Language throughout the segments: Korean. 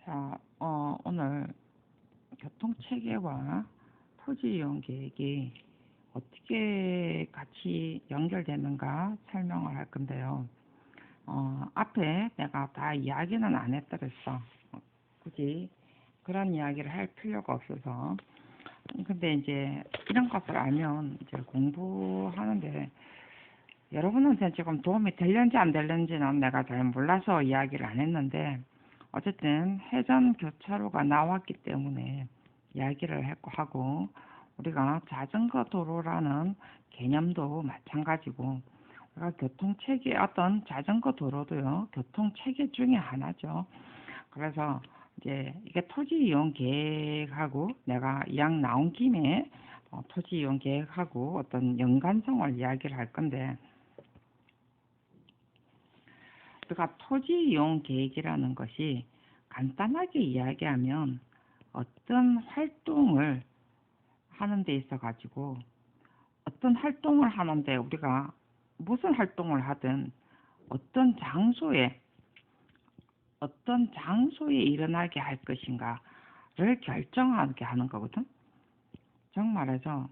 자, 오늘 교통체계와 토지이용 계획이 어떻게 같이 연결되는가 설명을 할 건데요. 앞에 내가 다 이야기는 안 했다 그랬어. 굳이 그런 이야기를 할 필요가 없어서. 근데 이제 이런 것을 알면 이제 공부하는데 여러분한테 지금 도움이 될는지 안 될는지는 내가 잘 몰라서 이야기를 안 했는데 어쨌든 해전 교차로가 나왔기 때문에 이야기를 하고 우리가 자전거 도로라는 개념도 마찬가지고 우리가 교통체계 어떤 자전거 도로도요 교통체계 중에 하나죠. 그래서 이제 이게 토지 이용 계획하고 내가 이왕 나온 김에 토지 이용 계획하고 어떤 연관성을 이야기를 할 건데 우리가 토지 이용 계획이라는 것이 간단하게 이야기하면 어떤 활동을 하는 데 있어 가지고 어떤 활동을 하는데 우리가 무슨 활동을 하든 어떤 장소에 일어나게 할 것인가를 결정하게 하는 거거든. 정말해서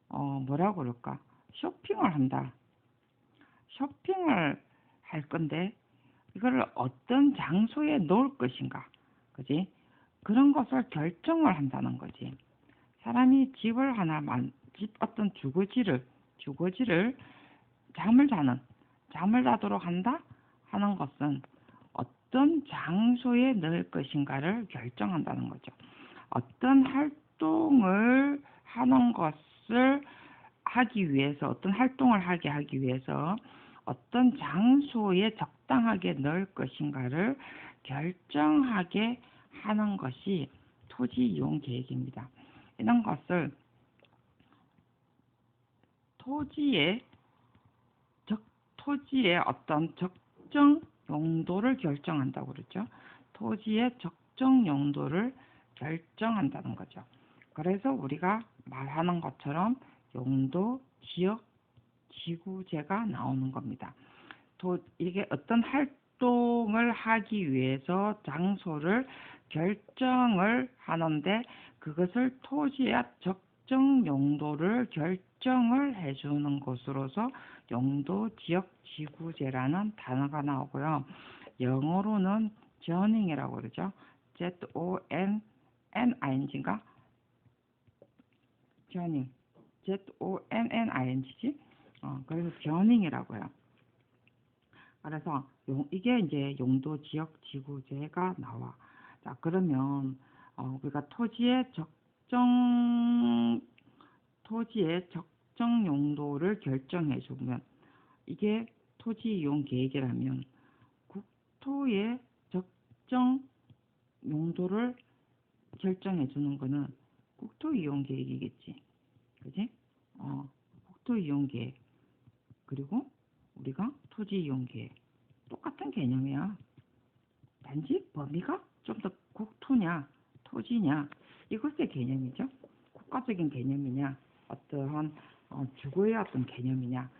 뭐라고 그럴까? 쇼핑을 한다. 쇼핑을 할 건데 이거를 어떤 장소에 놓을 것인가, 그지? 그런 것을 결정을 한다는 거지. 사람이 집을 집 어떤 주거지를 잠을 자도록 한다 하는 것은 어떤 장소에 넣을 것인가를 결정한다는 거죠. 어떤 활동을 하는 것을 하기 위해서, 어떤 활동을 하게 하기 위해서 어떤 장소에 적당하게 넣을 것인가를 결정하게 하는 것이 토지 이용 계획입니다. 이런 것을 토지의 어떤 적정 용도를 결정한다고 그러죠. 토지의 적정 용도를 결정한다는 거죠. 그래서 우리가 말하는 것처럼 용도, 지역, 지구제가 나오는 겁니다. 이게 어떤 활동을 하기 위해서 장소를 결정을 하는데 그것을 토지의 적정 용도를 결정을 해주는 것으로서 용도, 지역, 지구제라는 단어가 나오고요. 영어로는 zoning이라고 그러죠. ZONNING인가? zoning. ZONNING지? 그래서 zoning이라고요. 그래서 이게 이제 용도, 지역, 지구제가 나와. 자, 그러면 우리가 토지의 적정 용도를 결정해 주면 이게 토지 이용 계획이라면 국토의 적정 용도를 결정해 주는 거는 국토 이용 계획이겠지. 그지? 국토 이용 계획. 그리고 우리가 토지 이용 계획. 똑같은 개념이야. 단지 범위가 좀 더 국토냐, 토지냐, 이것의 개념이죠. 국가적인 개념이냐, 어떠한 주거의 어떤 개념이냐,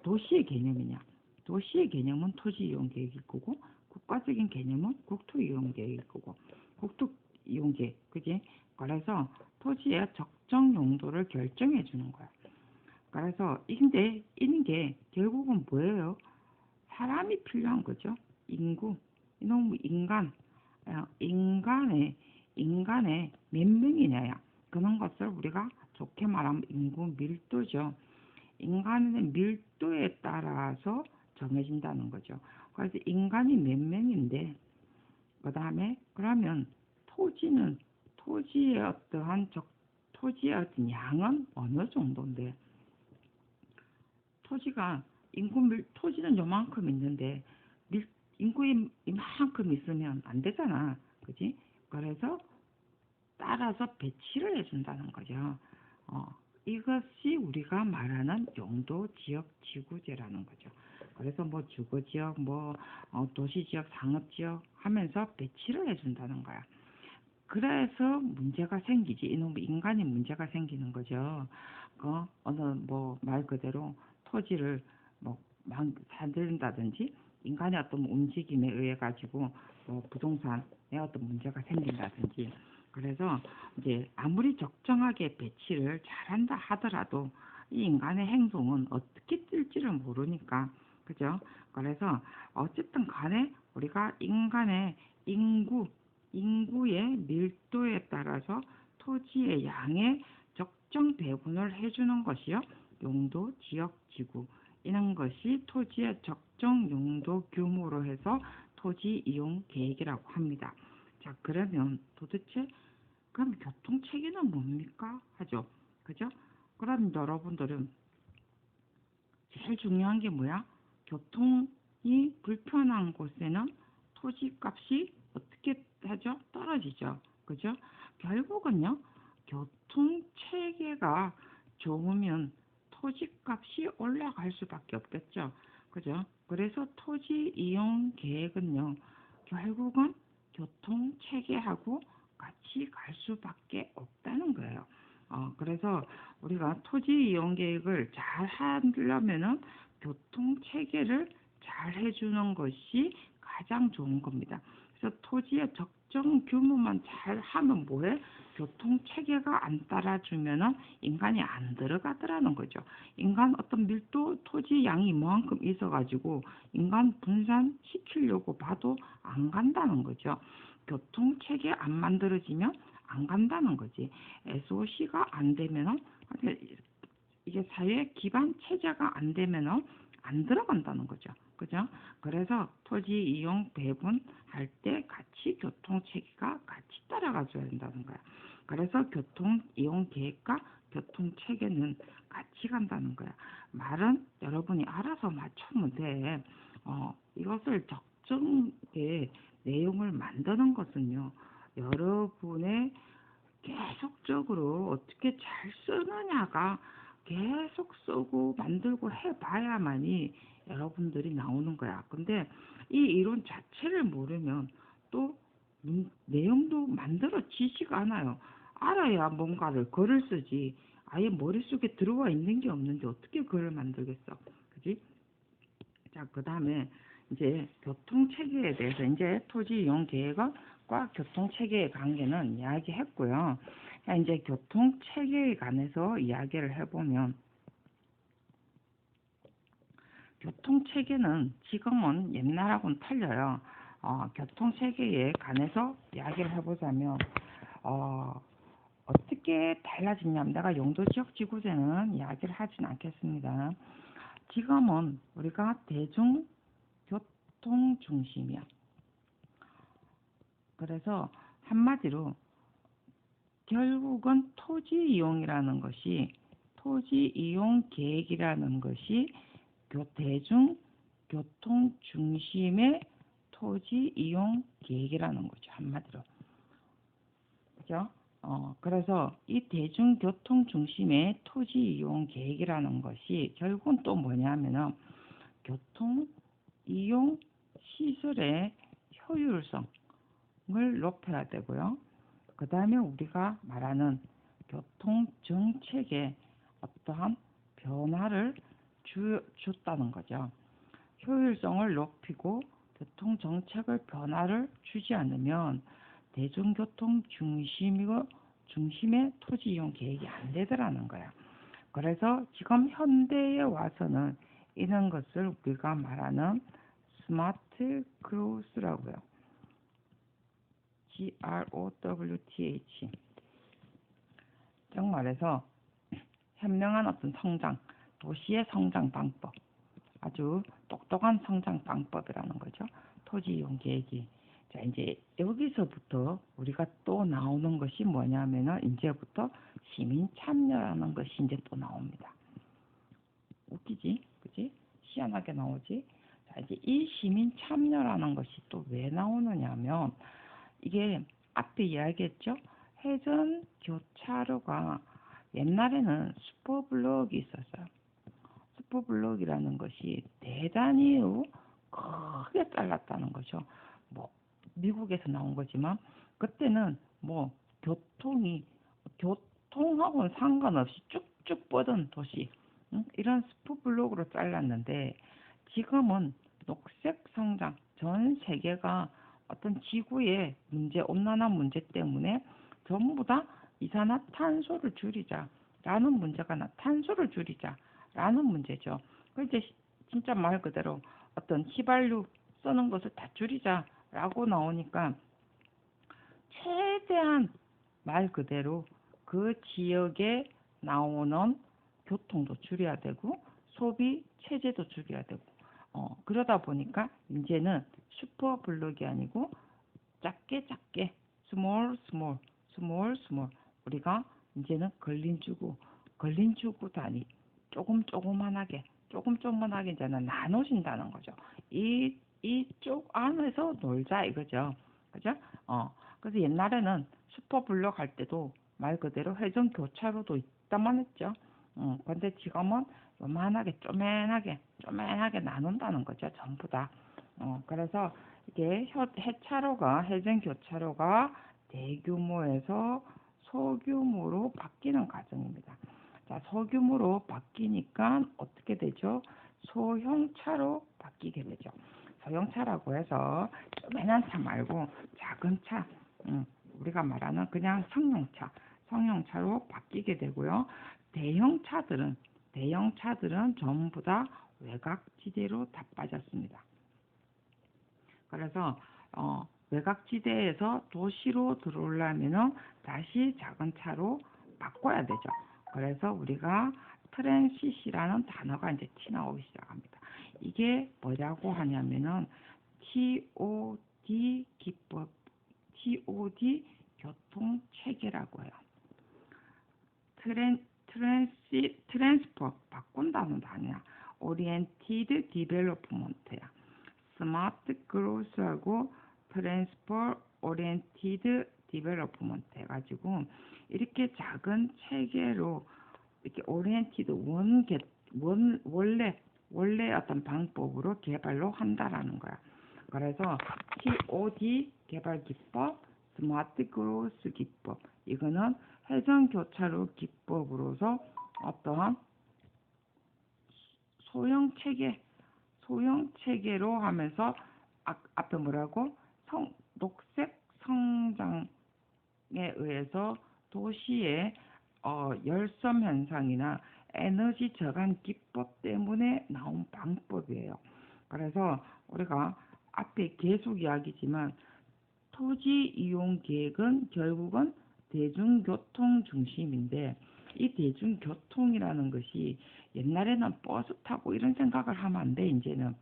도시의 개념이냐. 도시의 개념은 토지 이용 계획일 거고, 국가적인 개념은 국토 이용 계획일 거고, 국토 이용 계획, 그지? 그래서 토지의 적정 용도를 결정해 주는 거야. 그래서 이런 게 결국은 뭐예요? 사람이 필요한 거죠. 인구, 이놈 인간의 몇 명이냐야. 그런 것을 우리가 좋게 말하면 인구 밀도죠. 인간의 밀도에 따라서 정해진다는 거죠. 그래서 인간이 몇 명인데, 그 다음에 그러면 토지의 어떤 양은 어느 정도인데, 토지는 요만큼 있는데 인구가 이만큼 있으면 안 되잖아. 그지? 그래서 따라서 배치를 해준다는 거죠. 이것이 우리가 말하는 용도, 지역, 지구제라는 거죠. 그래서 뭐 주거지역, 도시지역, 상업지역 하면서 배치를 해준다는 거야. 그래서 문제가 생기지. 이놈 인간이 문제가 생기는 거죠. 말 그대로 토지를 막 만든다든지 인간의 어떤 움직임에 의해 가지고 뭐 부동산에 어떤 문제가 생긴다든지. 그래서 이제 아무리 적정하게 배치를 잘한다 하더라도 이 인간의 행동은 어떻게 뜰지를 모르니까, 그죠? 그래서 어쨌든 간에 우리가 인간의 인구의 밀도에 따라서 토지의 양의 적정 배분을 해주는 것이요, 용도, 지역, 지구, 이런 것이 토지의 적정 용도 규모로 해서 토지 이용 계획이라고 합니다. 자, 그러면 도대체 그럼 교통 체계는 뭡니까? 하죠. 그죠? 그럼 여러분들은 제일 중요한 게 뭐야? 교통이 불편한 곳에는 토지값이 어떻게 하죠? 떨어지죠. 그죠? 결국은요, 교통 체계가 좋으면 토지값이 올라갈 수밖에 없겠죠. 그죠? 그래서 토지 이용 계획은요, 결국은 교통 체계하고 같이 갈 수밖에 없다는 거예요. 그래서 우리가 토지 이용 계획을 잘 하려면은 교통 체계를 잘 해주는 것이 가장 좋은 겁니다. 그래서 토지의 적정 규모만 잘 하면 뭐해? 교통 체계가 안 따라주면은 인간이 안 들어가더라는 거죠. 인간 어떤 밀도 토지 양이 이만큼 있어가지고 인간 분산 시키려고 봐도 안 간다는 거죠. 교통 체계 안 만들어지면 안 간다는 거지. SOC가 안 되면은, 이게 사회 기반 체제가 안 되면은 안 들어간다는 거죠. 그죠? 그래서 토지 이용 배분할 때 같이 교통 체계가 같이 따라가줘야 된다는 거야. 그래서 교통 이용 계획과 교통 체계는 같이 간다는 거야. 말은 여러분이 알아서 맞추면 돼. 이것을 적정의 내용을 만드는 것은요, 여러분의 계속적으로 어떻게 잘 쓰느냐가, 계속 쓰고 만들고 해봐야만이 여러분들이 나오는 거야. 근데 이 이론 자체를 모르면 또 내용도 만들어지지가 않아요. 알아야 뭔가를 글을 쓰지. 아예 머릿속에 들어와 있는 게 없는데 어떻게 글을 만들겠어. 그지? 자, 그 다음에 이제 교통체계에 대해서 이제 토지 이용 계획과 교통체계의 관계는 이야기했고요. 자, 이제 교통체계에 관해서 이야기를 해보면, 교통체계는 지금은 옛날하고는 틀려요. 교통체계에 관해서 이야기를 해보자면, 어떻게 달라지냐면, 내가 용도지역지구제는 이야기를 하진 않겠습니다. 지금은 우리가 대중교통 중심이야. 그래서 한마디로 결국은 토지 이용 계획이라는 것이 대중교통 중심의 토지 이용 계획이라는 거죠. 한마디로. 그죠? 그래서 이 대중교통 중심의 토지 이용 계획이라는 것이 결국은 또 뭐냐면은 교통 이용 시설의 효율성을 높여야 되고요. 그 다음에 우리가 말하는 교통 정책에 어떠한 변화를 줬다는 거죠. 효율성을 높이고 교통 정책을 변화를 주지 않으면 대중교통 중심의 토지 이용 계획이 안 되더라는 거야. 그래서 지금 현대에 와서는 이런 것을 우리가 말하는 스마트 그로스라고요. GROWTH. 즉 말해서 현명한 어떤 성장, 도시의 성장 방법, 아주 똑똑한 성장 방법이라는 거죠. 토지 이용 계획이. 자, 이제 여기서부터 우리가 또 나오는 것이 뭐냐면은 이제부터 시민 참여라는 것이 이제 또 나옵니다. 웃기지? 그지? 희한하게 나오지? 자, 이제 이 시민 참여라는 것이 또 왜 나오느냐면, 이게 앞에 이야기했죠? 회전 교차로가 옛날에는 슈퍼블록이 있었어요. 슈퍼블록이라는 것이 대단히 크게 잘랐다는 거죠. 뭐 미국에서 나온 거지만 그때는 뭐 교통하고는 상관없이 쭉쭉 뻗은 도시, 이런 슈퍼블록으로 잘랐는데, 지금은 녹색 성장, 전 세계가 어떤 지구의 문제, 온난화 문제 때문에 전부 다 이산화탄소를 줄이자라는 문제가 탄소를 줄이자라는 문제죠. 그 이제 진짜 말 그대로 어떤 휘발유 쓰는 것을 다 줄이자라고 나오니까 최대한 말 그대로 그 지역에 나오는 교통도 줄여야 되고 소비 체제도 줄여야 되고 그러다 보니까 이제는 슈퍼 블록이 아니고 작게 작게 스몰 스몰 스몰 스몰 우리가 이제는 걸린 주고 단위 조그만하게 조그만하게 이제는 나눠진다는 거죠. 이쪽 안에서 놀자 이거죠. 그죠? 그래서 옛날에는 슈퍼블록 할 때도 말 그대로 회전 교차로도 있다만 했죠. 근데 지금은 요만하게 쪼맨하게 나눈다는 거죠. 전부 다. 그래서 이게 해차로가 회전 교차로가 대규모에서 소규모로 바뀌는 과정입니다. 자, 소규모로 바뀌니까 어떻게 되죠? 소형차로 바뀌게 되죠. 소형차라고 해서 조그만한 차 말고 작은 차, 우리가 말하는 그냥 성형차로 바뀌게 되고요. 대형차들은 전부 다 외곽지대로 다 빠졌습니다. 그래서 외곽지대에서 도시로 들어오려면은 다시 작은 차로 바꿔야 되죠. 그래서 우리가 트랜시시라는 단어가 이제 튀어나오기 시작합니다. 이게 뭐라고 하냐면은 TOD 기법, TOD 교통 체계라고 해요. 트랜스퍼 바꾼다는 단어야. 오리엔티드 디벨롭먼트야. 스마트 그로스하고 트랜스퍼 오리엔티드 디벨롭먼트 해가지고 이렇게 작은 체계로 이렇게 오리엔티드 원래 어떤 방법으로 개발로 한다라는 거야. 그래서 TOD 개발 기법, 스마트 그로스 기법 이거는 회전 교차로 기법으로서 어떠한 소형 체계로 하면서 앞에 뭐라고 녹색 성장에 의해서 도시의 열섬 현상이나 에너지 저감 기법 때문에 나온 방법이에요. 그래서 우리가 앞에 계속 이야기지만 토지 이용 계획은 결국은 대중교통 중심인데 이 대중교통이라는 것이 옛날에는 버스 타고 이런 생각을 하면 안 돼. 이제는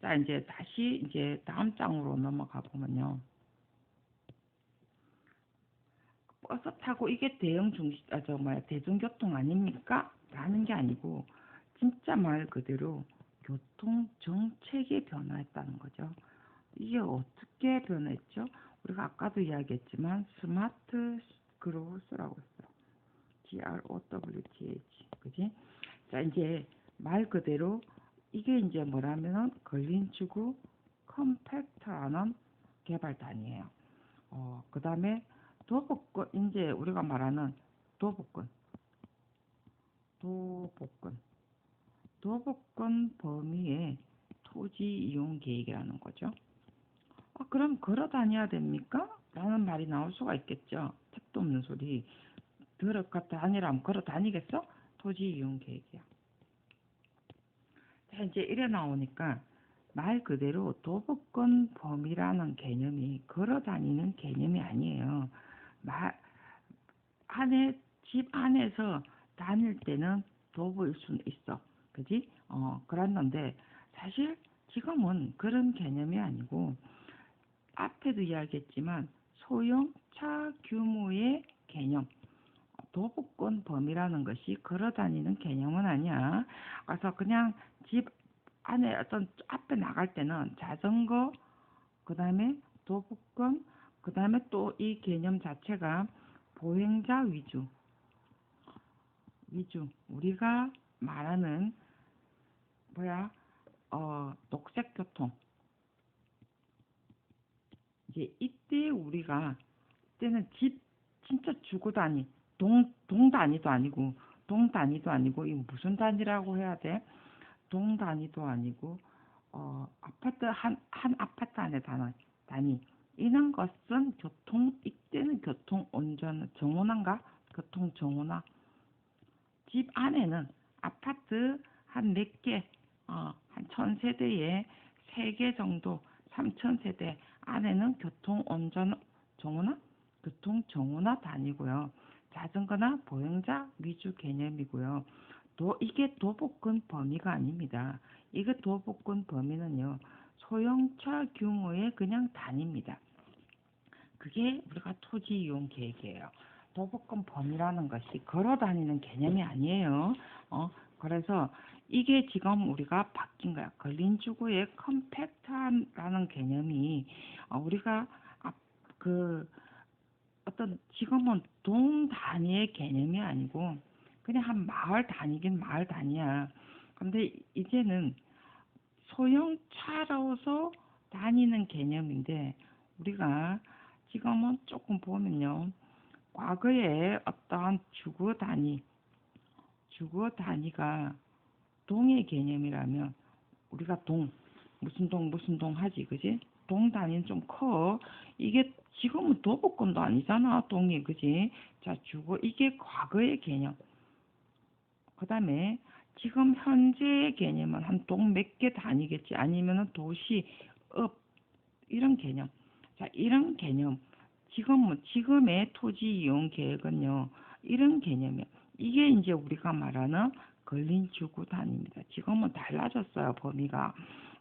자 이제 다시 이제 다음 장으로 넘어가 보면요. 버스 타고 이게 대중교통 아닙니까? 라는 게 아니고 진짜 말 그대로 교통 정책이 변화했다는 거죠. 이게 어떻게 변했죠? 우리가 아까도 이야기했지만 스마트 그로스라고 했어요. GROWTH. 그지? 자, 이제 말 그대로 이게 이제 뭐라면은 걸린지구 컴팩터라는 개발 단위예요. 그다음에 도보권 이제 우리가 말하는 도보권 도보권 범위의 토지 이용 계획이라는 거죠. 그럼 걸어 다녀야 됩니까? 라는 말이 나올 수가 있겠죠. 택도 없는 소리. 걸어 다니라면 걸어 다니겠어? 토지 이용 계획이야. 자, 이제 이래 나오니까 말 그대로 도보권 범위라는 개념이 걸어 다니는 개념이 아니에요. 집 안에서 다닐 때는 도보일 수는 있어. 그지? 그랬는데 사실 지금은 그런 개념이 아니고 앞에도 이야기했지만 소형차 규모의 개념, 도보권 범위라는 것이 걸어다니는 개념은 아니야. 그래서 그냥 집 안에 어떤 앞에 나갈 때는 자전거, 그 다음에 도보권, 그 다음에 또 이 개념 자체가 보행자 위주. 우리가 말하는 녹색 교통. 이제 이때 우리가 때는 집 진짜 주거 단위 동 단위도 아니고 이 무슨 단위라고 해야 돼? 동 단위도 아니고 아파트 한 아파트 안에 단위. 이런 것은 이때는 교통 온전 정원화인가? 교통 정원화. 집 안에는 아파트 한 몇 개, 한 1000세대에 3개 정도, 3000세대 안에는 교통 온전 정원화, 교통 정원화 단위고요. 자전거나 보행자 위주 개념이고요. 이게 도보권 범위가 아닙니다. 이게 도보권 범위는요, 소형차 규모의 그냥 단위입니다. 그게 우리가 토지 이용 계획이에요. 도보권 범위라는 것이 걸어 다니는 개념이 아니에요. 그래서 이게 지금 우리가 바뀐 거야. 근린주구의 컴팩트라는 개념이 우리가 그 어떤 지금은 동 단위의 개념이 아니고 그냥 한 마을 단위긴 마을 단위야. 근데 이제는 소형차로서 다니는 개념인데 우리가 지금은 조금 보면요. 과거에 어떤 주거 단위가 동의 개념이라면 우리가 무슨 동 하지, 그지? 동 단위는 좀 커. 이게 지금은 도보권도 아니잖아, 동이, 그지? 자, 이게 과거의 개념. 그 다음에 지금 현재의 개념은 한 동 몇 개 단위겠지. 아니면은 도시, 업, 이런 개념. 자, 이런 개념. 지금의 토지 이용 계획은요, 이런 개념이에요. 이게 이제 우리가 말하는 근린주구 단위입니다. 지금은 달라졌어요, 범위가.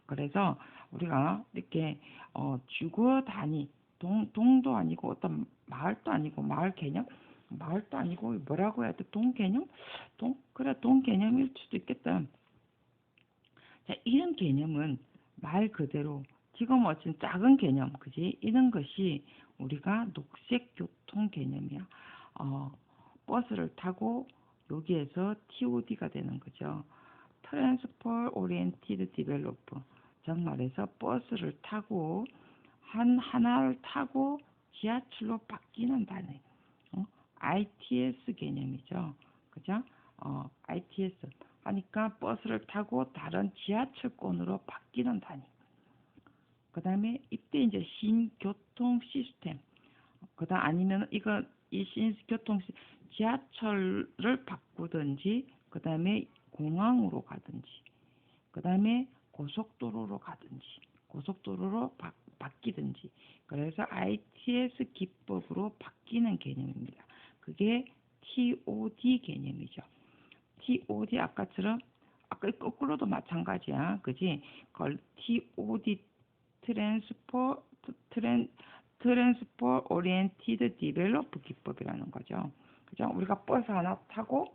그래서 우리가 이렇게 주거 단위, 동도 아니고 어떤 마을도 아니고 마을 개념, 마을도 아니고 뭐라고 해야 돼? 동 개념? 그래, 동 개념일 수도 있겠다. 자, 이런 개념은 말 그대로 지금 어쨌든 작은 개념, 그지? 이런 것이 우리가 녹색 교통 개념이야. 버스를 타고 여기에서 TOD가 되는 거죠. Transport Oriented Developer. 즉 말해서 버스를 타고 하나를 타고 지하철로 바뀌는 단위. ITS 개념이죠. 그죠? ITS 하니까 버스를 타고 다른 지하철권으로 바뀌는 단위. 그 다음에 이때 이제 신교통 시스템. 그다음 아니면 이 신교통 지하철을 바꾸든지, 그 다음에 공항으로 가든지, 그 다음에 고속도로로 가든지, 고속도로로 바뀌든지. 그래서 ITS 기법으로 바뀌는 개념입니다. 그게 TOD 개념이죠. TOD 아까처럼 아까 거꾸로도 마찬가지야, 그지? TOD 트랜스포 오리엔티드 디벨로프 기법이라는 거죠. 그죠? 우리가 버스 하나 타고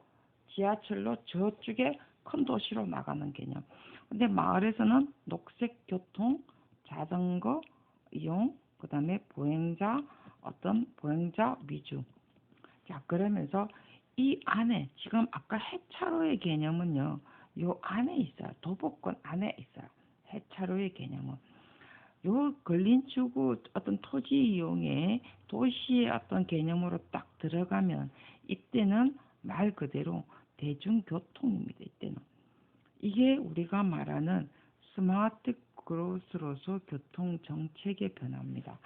지하철로 저쪽에 큰 도시로 나가는 개념. 근데 마을에서는 녹색 교통, 자전거 이용, 그 다음에 보행자 위주. 자, 그러면서 이 안에 지금 아까 해차로의 개념은요, 요 안에 있어요. 도보권 안에 있어요. 해차로의 개념은. 요 근린주구 어떤 토지 이용에 도시의 어떤 개념으로 딱 들어가면 이때는 말 그대로 대중교통입니다. 이때는. 이게 우리가 말하는 스마트 그로스로서 교통 정책의 변화입니다.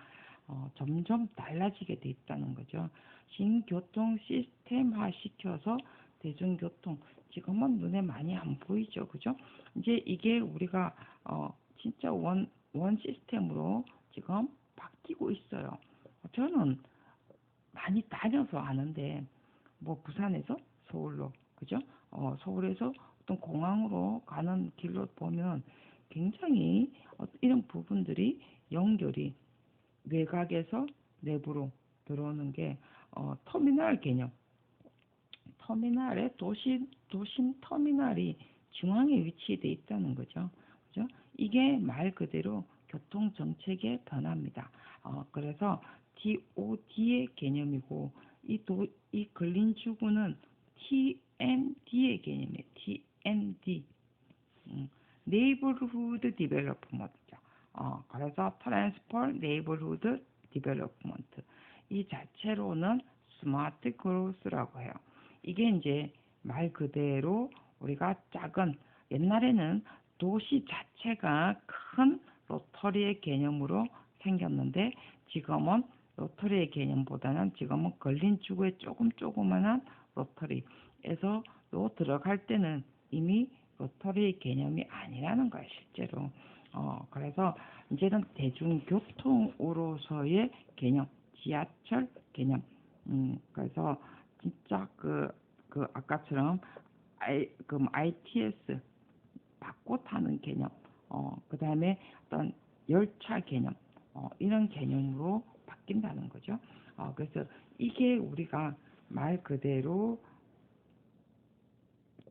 점점 달라지게 돼 있다는 거죠. 신교통 시스템화 시켜서 대중교통 지금은 눈에 많이 안 보이죠, 그죠? 이제 이게 우리가 진짜 원 시스템으로 지금 바뀌고 있어요. 저는 많이 다녀서 아는데 뭐 부산에서 서울로, 그죠? 서울에서 어떤 공항으로 가는 길로 보면 굉장히 이런 부분들이 연결이 외곽에서 내부로 들어오는 게 터미널 개념. 터미널에 도심 터미널이 중앙에 위치돼 있다는 거죠. 그죠? 이게 말 그대로 교통 정책의 변화입니다. 그래서 TOD의 개념이고 이 근린주구는 TND의 개념이에요. TND. 네이버후드 디벨롭먼트죠. 그래서 트랜스포트 네이버후드 디벨롭먼트. 이 자체로는 스마트 그로스라고 해요. 이게 이제 말 그대로 우리가 옛날에는 도시 자체가 큰 로터리의 개념으로 생겼는데 지금은 로터리의 개념보다는 지금은 걸린지구의 조그만한 로터리에서 들어갈 때는 이미 로터리 개념이 아니라는 거야 실제로. 그래서 이제는 대중교통으로서의 개념, 지하철 개념. 그래서 진짜 그 아까처럼 ITS 받고 타는 개념, 그 다음에 어떤 열차 개념, 이런 개념으로 바뀐다는 거죠. 그래서 이게 우리가 말 그대로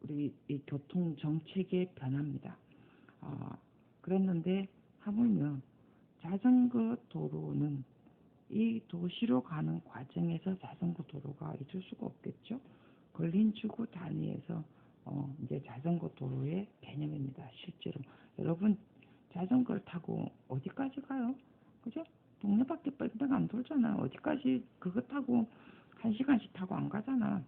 우리 이 교통 정책의 변화입니다. 그랬는데 하물며 자전거 도로는 이 도시로 가는 과정에서 자전거 도로가 있을 수가 없겠죠. 걸린지구 단위에서 이제 자전거 도로의 개념입니다. 실제로 여러분 자전거를 타고 어디까지 가요? 그죠? 동네밖에 뺑뺑 안 돌잖아. 어디까지 그거 타고 1시간씩 타고 안 가잖아.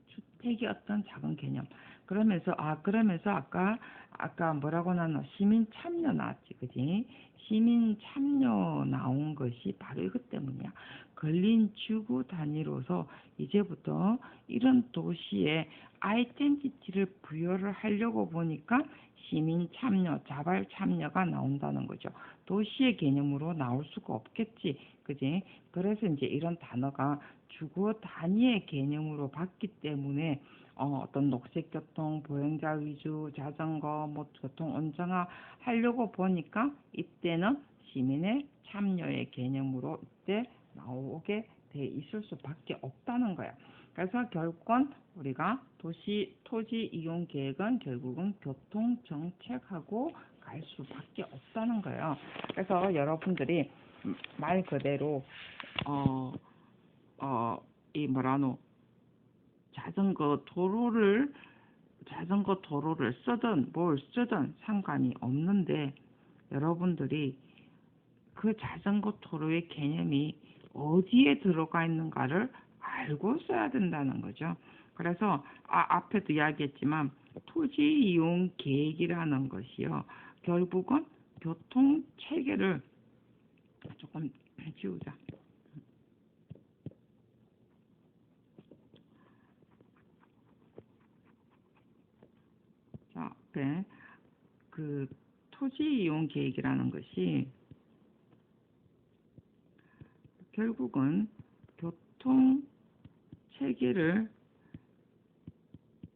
주택이 어떤 작은 개념. 그러면서 아까 뭐라고 나왔노? 시민 참여 나왔지, 그지? 시민 참여 나온 것이 바로 이것 때문이야. 걸린 지구 단위로서 이제부터 이런 도시에 아이덴티티를 부여를 하려고 보니까 시민 참여, 자발 참여가 나온다는 거죠. 도시의 개념으로 나올 수가 없겠지, 그지? 그래서 이제 이런 단어가 주거 단위의 개념으로 봤기 때문에 어떤 녹색교통, 보행자 위주, 자전거, 뭐 교통 안정화 하려고 보니까 이때는 시민의 참여의 개념으로 이때 나오게 돼 있을 수밖에 없다는 거야. 그래서 결국은 우리가 토지 이용 계획은 결국은 교통 정책하고 갈 수밖에 없다는 거예요. 그래서 여러분들이 말 그대로 어, 이 뭐라노 자전거 도로를 쓰든 뭘 쓰든 상관이 없는데 여러분들이 그 자전거 도로의 개념이 어디에 들어가 있는가를 알고 써야 된다는 거죠. 그래서 앞에도 이야기했지만 토지 이용 계획이라는 것이요. 결국은 교통 체계를 조금 지우자. 자, 앞에 그 토지 이용 계획이라는 것이 결국은 교통 체계를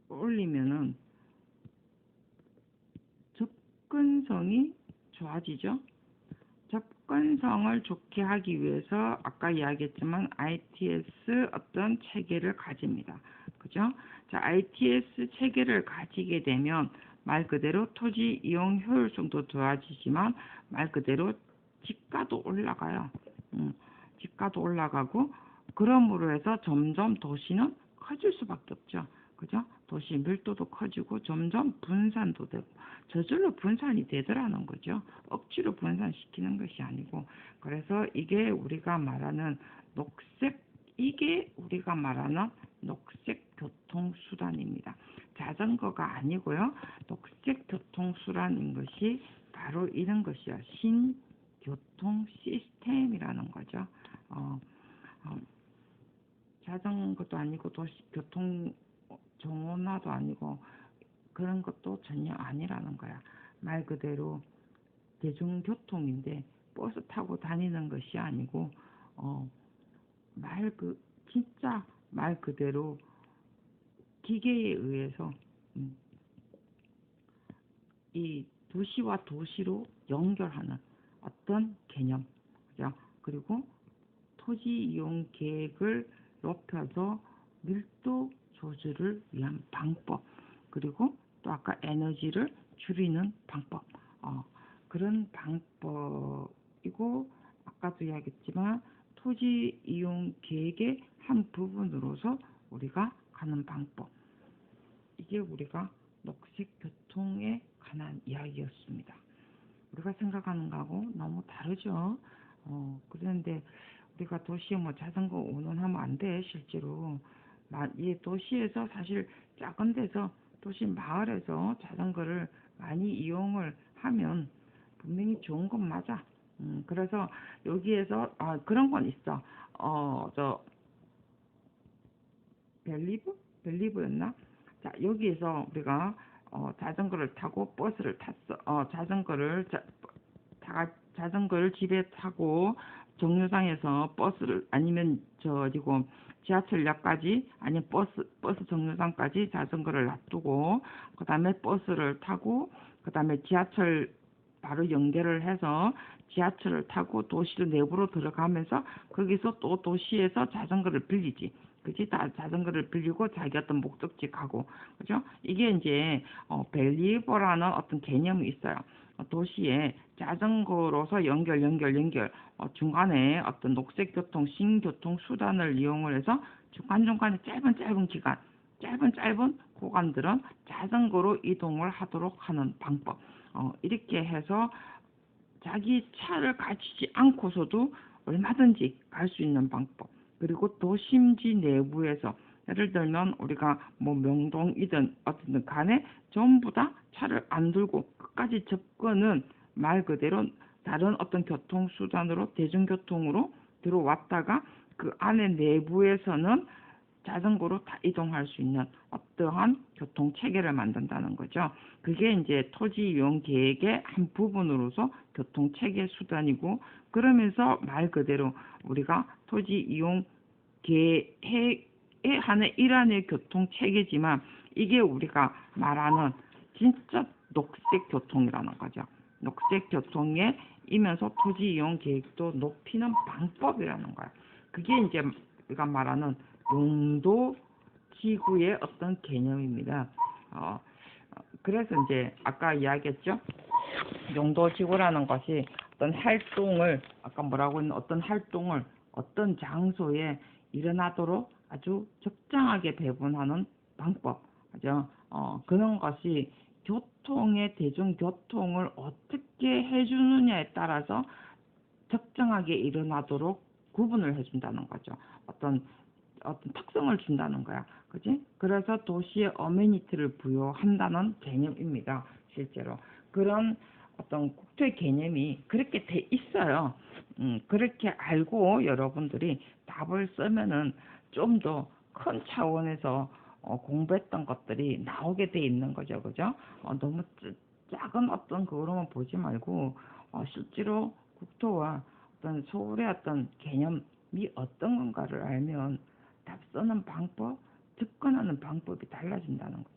올리면은 접근성이 좋아지죠. 접근성을 좋게 하기 위해서 아까 이야기했지만 ITS 어떤 체계를 가집니다. 그죠? 자, ITS 체계를 가지게 되면 말 그대로 토지 이용 효율성도 좋아지지만 말 그대로 집가도 올라가요. 집가도 올라가고 그러므로 해서 점점 도시는 커질 수밖에 없죠. 그죠? 도시 밀도도 커지고 점점 분산도 되고 저절로 분산이 되더라는 거죠. 억지로 분산시키는 것이 아니고. 그래서 이게 우리가 말하는 녹색 교통수단입니다. 자전거가 아니고요. 녹색 교통수단인 것이 바로 이런 것이요. 신교통 시스템이라는 거죠. 자전거도 아니고 도시교통 정원화도 아니고 그런 것도 전혀 아니라는 거야. 말 그대로 대중교통인데 버스 타고 다니는 것이 아니고 진짜 말 그대로 기계에 의해서 이 도시와 도시로 연결하는 어떤 개념, 그죠? 그리고 토지 이용 계획을 높여서 밀도 조절을 위한 방법, 그리고 또 아까 에너지를 줄이는 방법, 그런 방법이고 아까도 이야기했지만 토지 이용 계획의 한 부분으로서 우리가 가는 방법, 이게 우리가 녹색 교통에 관한 이야기였습니다. 우리가 생각하는 거하고 너무 다르죠. 그런데 우리가 도시에 뭐 자전거 운전하면 안 돼, 실제로. 이 도시에서 사실 작은 데서 도시 마을에서 자전거를 많이 이용을 하면 분명히 좋은 건 맞아. 그래서 여기에서 그런 건 있어. 저 벨리브였나? 자, 여기에서 우리가 자전거를 타고 버스를 탔어. 자전거를 집에 타고 정류장에서 버스를 아니면 저 어디고 지하철역까지 아니면 버스 정류장까지 자전거를 놔두고 그다음에 버스를 타고 그다음에 지하철 바로 연결을 해서 지하철을 타고 도시 내부로 들어가면서 거기서 또 도시에서 자전거를 빌리지. 그지? 다 자전거를 빌리고 자기 어떤 목적지 가고, 그죠? 이게 이제 밸리버라는 어떤 개념이 있어요. 도시에 자전거로서 연결, 중간에 어떤 녹색교통, 신교통 수단을 이용을 해서 중간중간에 짧은 기간, 짧은 구간들은 자전거로 이동을 하도록 하는 방법. 이렇게 해서 자기 차를 가지지 않고서도 얼마든지 갈 수 있는 방법. 그리고 도심지 내부에서 예를 들면 우리가 뭐 명동이든 어쨌든 간에 전부 다 차를 안 들고 끝까지 접근은 말 그대로 다른 어떤 교통수단으로 대중교통으로 들어왔다가 그 안에 내부에서는 자전거로 다 이동할 수 있는 어떠한 교통 체계를 만든다는 거죠. 그게 이제 토지 이용 계획의 한 부분으로서 교통 체계 수단이고, 그러면서 말 그대로 우리가 토지 이용 계획의 하나의 일환의 교통 체계지만 이게 우리가 말하는 진짜 녹색 교통이라는 거죠. 녹색 교통에 이면서 토지 이용 계획도 높이는 방법이라는 거야. 그게 이제 우리가 말하는 용도 지구의 어떤 개념입니다. 그래서 이제 아까 이야기했죠. 용도 지구라는 것이 어떤 활동을 아까 뭐라고 했는 어떤 활동을 어떤 장소에 일어나도록 아주 적당하게 배분하는 방법, 그죠? 그런 것이 대중교통을 어떻게 해주느냐에 따라서 적정하게 일어나도록 구분을 해준다는 거죠. 어떤 특성을 준다는 거야. 그지? 그래서 도시의 어메니티를 부여한다는 개념입니다. 실제로. 그런 어떤 국토의 개념이 그렇게 돼 있어요. 그렇게 알고 여러분들이 답을 쓰면은 좀 더 큰 차원에서 공부했던 것들이 나오게 돼 있는 거죠. 그죠? 너무 작은 어떤 그거로만 보지 말고 실제로 국토와 어떤 서울의 어떤 개념이 어떤 건가를 알면 답 쓰는 방법, 접근하는 방법이 달라진다는 거예요.